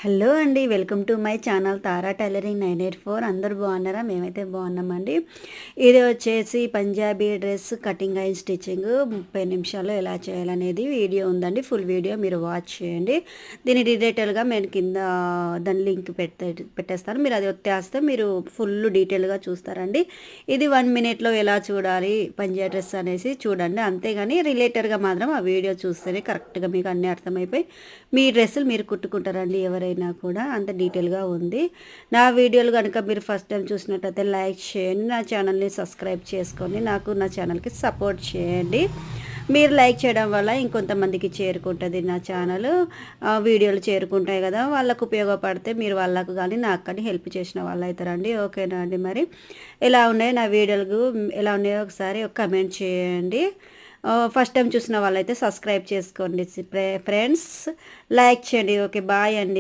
Hello అండి, welcome to my channel Tara tailoring 984. అందరూ బాగున్నారా? మేమైతే బాగున్నామండి. ఇది వచ్చేసి Punjabi dress cutting and stitching 30 నిమిషాల్లో ఎలా చేయాలనేది వీడియో ఉందండి. ఫుల్ వీడియో మీరు వాచ్ చేయండి. దీని డీటెయిల్గా నేను కింద దాని లింక్ పెట్టేస్తాను. మీరు అది వచ్చేస్తే మీరు ఫుల్ డీటెయిల్గా చూస్తారండి. ఇది 1 మినిట్లో ఎలా చూడాలి పంజాబీ డ్రెస్ అనేసి చూడండి. అంతేగాని రిలేటెడ్గా మాత్రం ఆ వీడియో చూస్తేనే కరెక్ట్గా మీకు అన్నీ అర్థమైపోయి మీ డ్రెస్సులు మీరు కుట్టుకుంటారండి. ఎవరైనా కూడా అంత డీటెయిల్గా ఉంది. నా వీడియోలు కనుక మీరు ఫస్ట్ టైం చూసినట్టయితే లైక్ చేయండి, నా ఛానల్ని సబ్స్క్రైబ్ చేసుకొని నా ఛానల్కి సపోర్ట్ చేయండి. మీరు లైక్ చేయడం వల్ల ఇంకొంతమందికి చేరుకుంటుంది నా ఛానల్. వీడియోలు చేరుకుంటాయి కదా, వాళ్ళకు ఉపయోగపడితే మీరు వాళ్ళకు కానీ నాకు కానీ హెల్ప్ చేసిన వాళ్ళు అవుతారండి. ఓకేనా అండి? మరి ఎలా ఉన్నాయో నా వీడియోలు ఎలా ఉన్నాయో ఒకసారి ఒక కమెంట్ చేయండి. ఫస్ట్ టైం చూసిన వాళ్ళైతే సబ్స్క్రైబ్ చేసుకోండి ఫ్రెండ్స్, లైక్ చేయండి. ఓకే, బాయ్ అండి.